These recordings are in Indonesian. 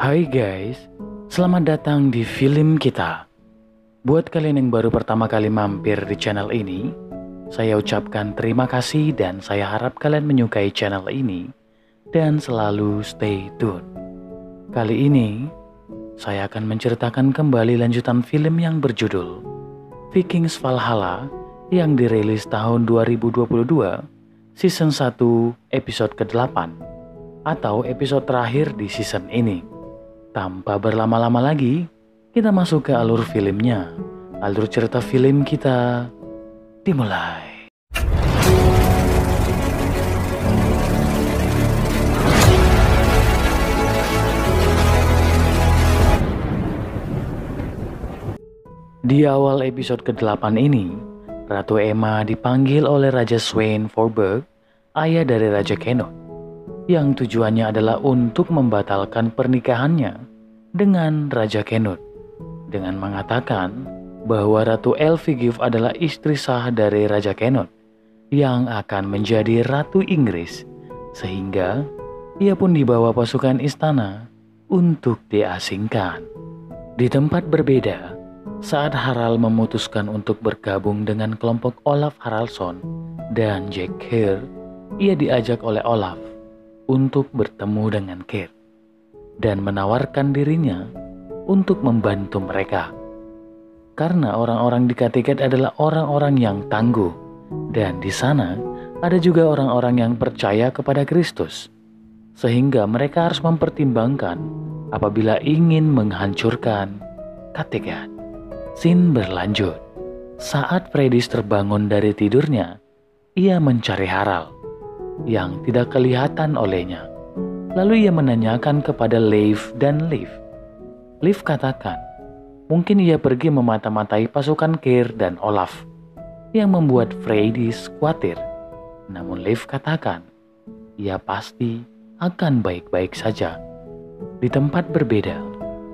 Hai guys, selamat datang di film kita. Buat kalian yang baru pertama kali mampir di channel ini, saya ucapkan terima kasih dan saya harap kalian menyukai channel ini dan selalu stay tune. Kali ini, saya akan menceritakan kembali lanjutan film yang berjudul Vikings Valhalla yang dirilis tahun 2022, season 1, episode ke-8 atau episode terakhir di season ini. Tanpa berlama-lama lagi, kita masuk ke alur filmnya. Alur cerita film kita dimulai. Di awal episode ke-8 ini, Ratu Emma dipanggil oleh Raja Sweyn Forburg, ayah dari Raja Canute, yang tujuannya adalah untuk membatalkan pernikahannya dengan Raja Canute dengan mengatakan bahwa Ratu Elfigif adalah istri sah dari Raja Canute yang akan menjadi Ratu Inggris, sehingga ia pun dibawa pasukan istana untuk diasingkan. Di tempat berbeda, saat Harald memutuskan untuk bergabung dengan kelompok Olaf Haraldsson dan Jack Keir, ia diajak oleh Olaf untuk bertemu dengan Keir dan menawarkan dirinya untuk membantu mereka. Karena orang-orang di Kattegat adalah orang-orang yang tangguh dan di sana ada juga orang-orang yang percaya kepada Kristus, sehingga mereka harus mempertimbangkan apabila ingin menghancurkan Kattegat. Scene berlanjut. Saat Freydis terbangun dari tidurnya, ia mencari Harald yang tidak kelihatan olehnya. Lalu ia menanyakan kepada Leif dan Leif. Leif katakan, mungkin ia pergi memata-matai pasukan Keir dan Olaf, yang membuat Freydis khawatir. Namun Leif katakan, ia pasti akan baik-baik saja. Di tempat berbeda,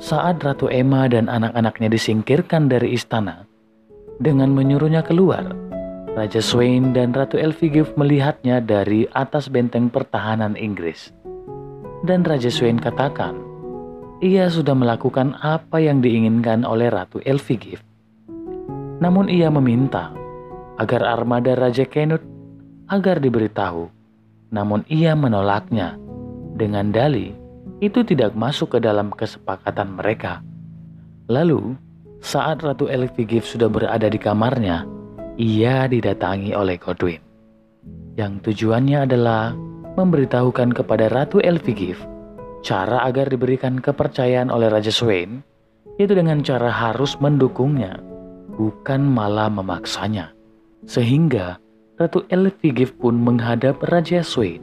saat Ratu Emma dan anak-anaknya disingkirkan dari istana dengan menyuruhnya keluar, Raja Sweyn dan Ratu Elfigif melihatnya dari atas benteng pertahanan Inggris. Dan Raja Sweyn katakan, ia sudah melakukan apa yang diinginkan oleh Ratu Elfigif. Namun ia meminta agar armada Raja Canute agar diberitahu. Namun ia menolaknya dengan dalih itu tidak masuk ke dalam kesepakatan mereka. Lalu, saat Ratu Elfigif sudah berada di kamarnya, ia didatangi oleh Godwyn, yang tujuannya adalah memberitahukan kepada Ratu Elfigif cara agar diberikan kepercayaan oleh Raja Sweyn, yaitu dengan cara harus mendukungnya, bukan malah memaksanya. Sehingga Ratu Elfigif pun menghadap Raja Sweyn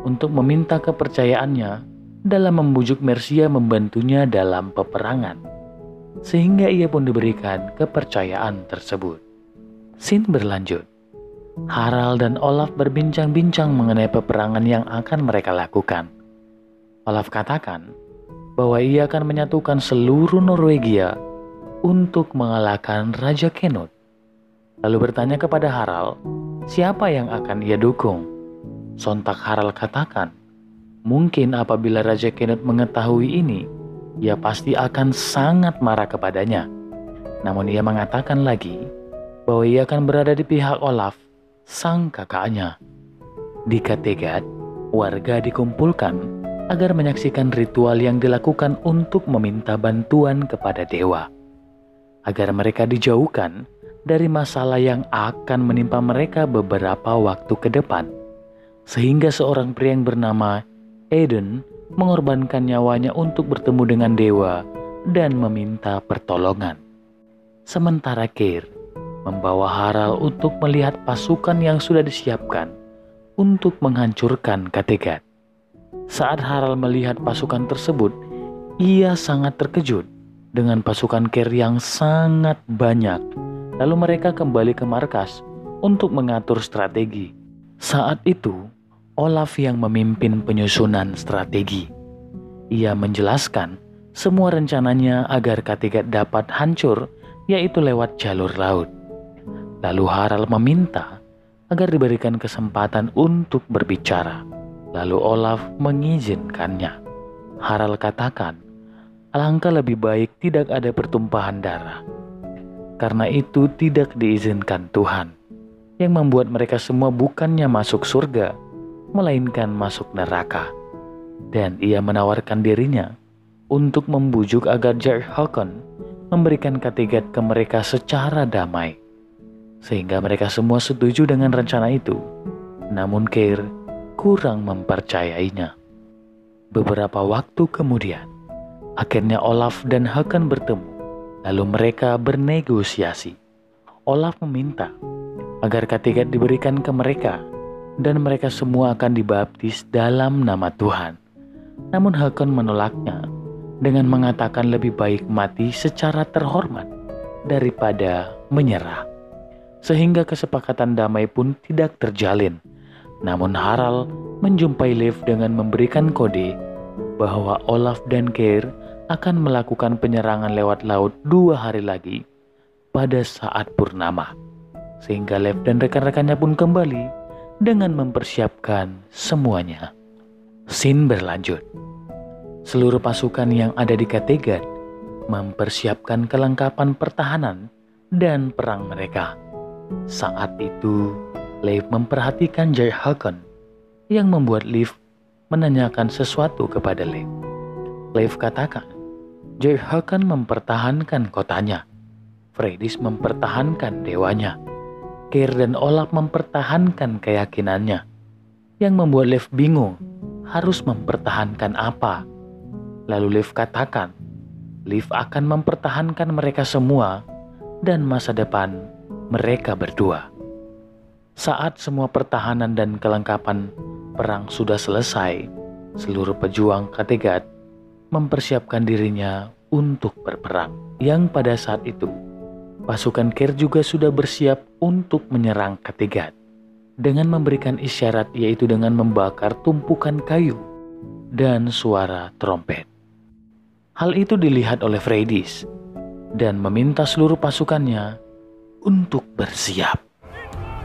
untuk meminta kepercayaannya dalam membujuk Mercia membantunya dalam peperangan, sehingga ia pun diberikan kepercayaan tersebut. Scene berlanjut. Harald dan Olaf berbincang-bincang mengenai peperangan yang akan mereka lakukan. Olaf katakan bahwa ia akan menyatukan seluruh Norwegia untuk mengalahkan Raja Canute. Lalu bertanya kepada Harald, siapa yang akan ia dukung? Sontak Harald katakan, mungkin apabila Raja Canute mengetahui ini, ia pasti akan sangat marah kepadanya. Namun ia mengatakan lagi bahwa ia akan berada di pihak Olaf, sang kakaknya. Di Kattegat, warga dikumpulkan agar menyaksikan ritual yang dilakukan untuk meminta bantuan kepada dewa, agar mereka dijauhkan dari masalah yang akan menimpa mereka beberapa waktu ke depan. Sehingga seorang pria yang bernama Eden mengorbankan nyawanya untuk bertemu dengan dewa dan meminta pertolongan. Sementara Keir membawa Harald untuk melihat pasukan yang sudah disiapkan untuk menghancurkan Kattegat. Saat Harald melihat pasukan tersebut, ia sangat terkejut dengan pasukan Keir yang sangat banyak. Lalu mereka kembali ke markas untuk mengatur strategi. Saat itu, Olaf yang memimpin penyusunan strategi. Ia menjelaskan semua rencananya agar Kattegat dapat hancur, yaitu lewat jalur laut. Lalu Harald meminta agar diberikan kesempatan untuk berbicara. Lalu Olaf mengizinkannya. Harald katakan alangkah lebih baik tidak ada pertumpahan darah. Karena itu tidak diizinkan Tuhan, yang membuat mereka semua bukannya masuk surga, melainkan masuk neraka. Dan ia menawarkan dirinya untuk membujuk agar Jair-Hakon memberikan Kattegat ke mereka secara damai. Sehingga mereka semua setuju dengan rencana itu. Namun Keir kurang mempercayainya. Beberapa waktu kemudian, akhirnya Olaf dan Hakon bertemu. Lalu mereka bernegosiasi. Olaf meminta agar Kattegat diberikan ke mereka dan mereka semua akan dibaptis dalam nama Tuhan. Namun Hakon menolaknya dengan mengatakan lebih baik mati secara terhormat daripada menyerah. Sehingga kesepakatan damai pun tidak terjalin. Namun Harald menjumpai Leif dengan memberikan kode bahwa Olaf dan Keir akan melakukan penyerangan lewat laut 2 hari lagi pada saat purnama. Sehingga Leif dan rekan-rekannya pun kembali dengan mempersiapkan semuanya. Scene berlanjut. Seluruh pasukan yang ada di Kattegat mempersiapkan kelengkapan pertahanan dan perang mereka. Saat itu, Leif memperhatikan Jair-Hakon yang membuat Leif menanyakan sesuatu kepada Leif. Leif katakan, Jair-Hakon mempertahankan kotanya, Freydis mempertahankan dewanya, Keir dan Olaf mempertahankan keyakinannya, yang membuat Leif bingung harus mempertahankan apa. Lalu Leif katakan, Leif akan mempertahankan mereka semua dan masa depan mereka berdua. Saat semua pertahanan dan kelengkapan perang sudah selesai, seluruh pejuang Kattegat mempersiapkan dirinya untuk berperang. Yang pada saat itu, pasukan Keir juga sudah bersiap untuk menyerang Kattegat dengan memberikan isyarat, yaitu dengan membakar tumpukan kayu dan suara trompet. Hal itu dilihat oleh Freydis dan meminta seluruh pasukannya untuk bersiap.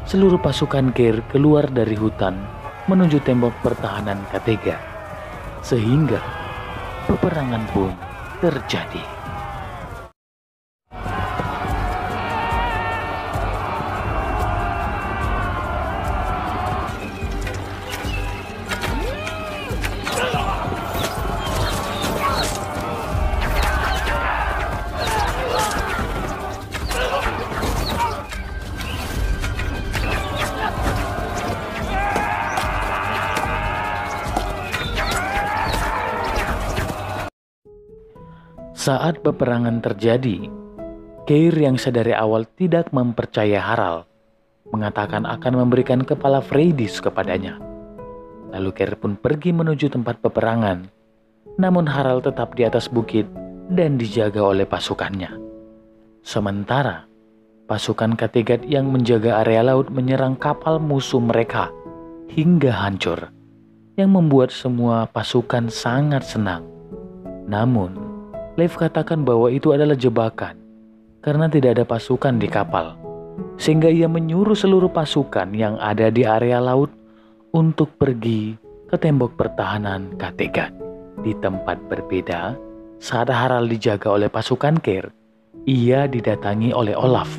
Seluruh pasukan Keir keluar dari hutan menuju tembok pertahanan Kattegat, sehingga peperangan pun terjadi. Saat peperangan terjadi, Keir yang sedari awal tidak mempercaya Harald mengatakan akan memberikan kepala Freydis kepadanya. Lalu Keir pun pergi menuju tempat peperangan, namun Harald tetap di atas bukit dan dijaga oleh pasukannya. Sementara pasukan Kattegat yang menjaga area laut menyerang kapal musuh mereka hingga hancur, yang membuat semua pasukan sangat senang. Namun Leif katakan bahwa itu adalah jebakan karena tidak ada pasukan di kapal, sehingga ia menyuruh seluruh pasukan yang ada di area laut untuk pergi ke tembok pertahanan Kattegat. Di tempat berbeda, saat Harald dijaga oleh pasukan Keir, ia didatangi oleh Olaf,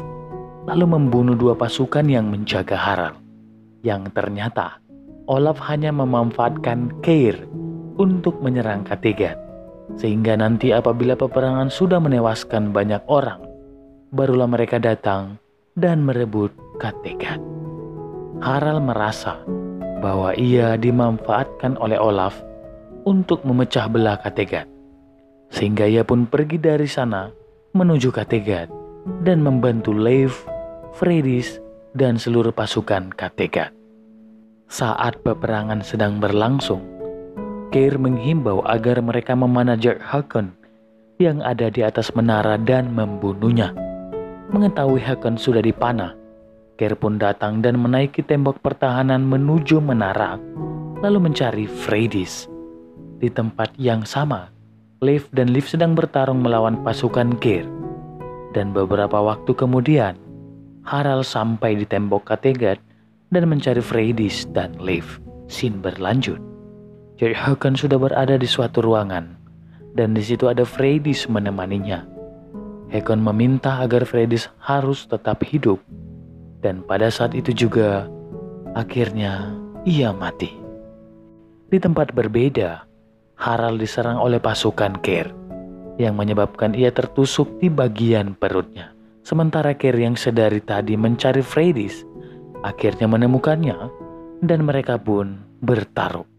lalu membunuh 2 pasukan yang menjaga Harald. Yang ternyata Olaf hanya memanfaatkan Keir untuk menyerang Kattegat. Sehingga nanti apabila peperangan sudah menewaskan banyak orang, barulah mereka datang dan merebut Kattegat. Harald merasa bahwa ia dimanfaatkan oleh Olaf untuk memecah belah Kattegat. Sehingga ia pun pergi dari sana menuju Kattegat dan membantu Leif, Freydis, dan seluruh pasukan Kattegat. Saat peperangan sedang berlangsung, Keir menghimbau agar mereka memanah Jair-Hakon yang ada di atas menara dan membunuhnya. Mengetahui Hakon sudah dipanah, Keir pun datang dan menaiki tembok pertahanan menuju menara, lalu mencari Freydis. Di tempat yang sama, Leif dan Leif sedang bertarung melawan pasukan Keir. Dan beberapa waktu kemudian, Harald sampai di tembok Kattegat dan mencari Freydis dan Leif. Scene berlanjut. Jair-Hakon sudah berada di suatu ruangan dan di situ ada Freydis menemaninya. Hakon meminta agar Freydis harus tetap hidup, dan pada saat itu juga akhirnya ia mati. Di tempat berbeda, Harald diserang oleh pasukan Ker yang menyebabkan ia tertusuk di bagian perutnya. Sementara Ker yang sedari tadi mencari Freydis akhirnya menemukannya dan mereka pun bertarung.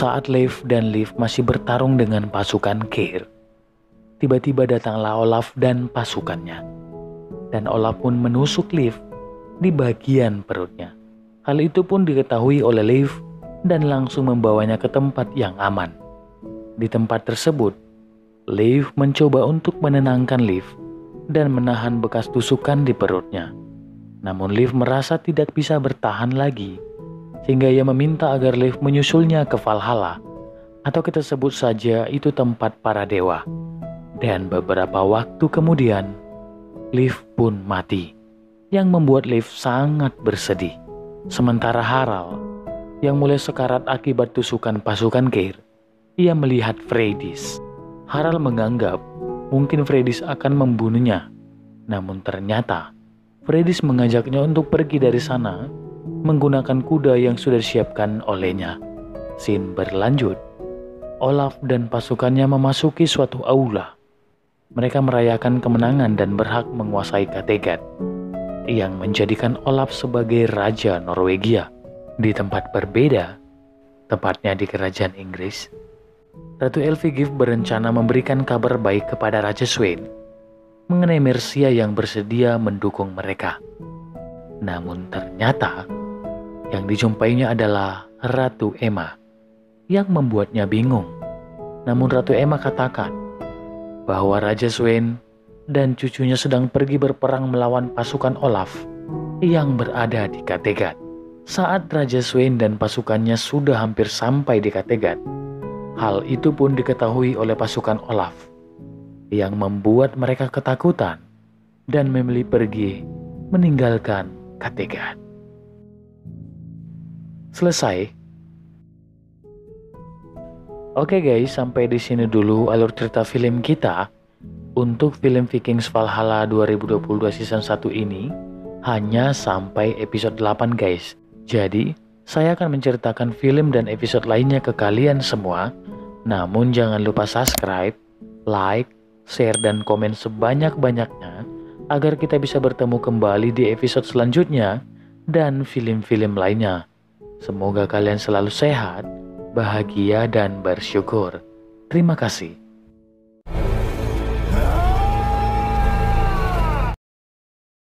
Saat Leif dan Liv masih bertarung dengan pasukan Ker, tiba-tiba datanglah Olaf dan pasukannya. Dan Olaf pun menusuk Liv di bagian perutnya. Hal itu pun diketahui oleh Leif dan langsung membawanya ke tempat yang aman. Di tempat tersebut, Leif mencoba untuk menenangkan Liv dan menahan bekas tusukan di perutnya. Namun Liv merasa tidak bisa bertahan lagi, sehingga ia meminta agar Leif menyusulnya ke Valhalla, atau kita sebut saja itu tempat para dewa. Dan beberapa waktu kemudian, Leif pun mati, yang membuat Leif sangat bersedih. Sementara Harald, yang mulai sekarat akibat tusukan pasukan Geir, ia melihat Freydis. Harald menganggap mungkin Freydis akan membunuhnya, namun ternyata Freydis mengajaknya untuk pergi dari sana menggunakan kuda yang sudah disiapkan olehnya. Scene berlanjut. Olaf dan pasukannya memasuki suatu aula. Mereka merayakan kemenangan dan berhak menguasai Kattegat, yang menjadikan Olaf sebagai Raja Norwegia. Di tempat berbeda, tepatnya di kerajaan Inggris, Ratu Elfigif berencana memberikan kabar baik kepada Raja Sweyn mengenai Mercia yang bersedia mendukung mereka. Namun ternyata yang dijumpainya adalah Ratu Emma yang membuatnya bingung. Namun Ratu Emma katakan bahwa Raja Sweyn dan cucunya sedang pergi berperang melawan pasukan Olaf yang berada di Kattegat. Saat Raja Sweyn dan pasukannya sudah hampir sampai di Kattegat, hal itu pun diketahui oleh pasukan Olaf yang membuat mereka ketakutan dan memilih pergi meninggalkan Kattegat. Selesai. Oke guys, sampai di sini dulu alur cerita film kita. Untuk film Vikings Valhalla 2022 season 1 ini hanya sampai episode 8 guys. Jadi, saya akan menceritakan film dan episode lainnya ke kalian semua. Namun jangan lupa subscribe, like, share, dan komen sebanyak-banyaknya agar kita bisa bertemu kembali di episode selanjutnya dan film-film lainnya. Semoga kalian selalu sehat, bahagia, dan bersyukur. Terima kasih.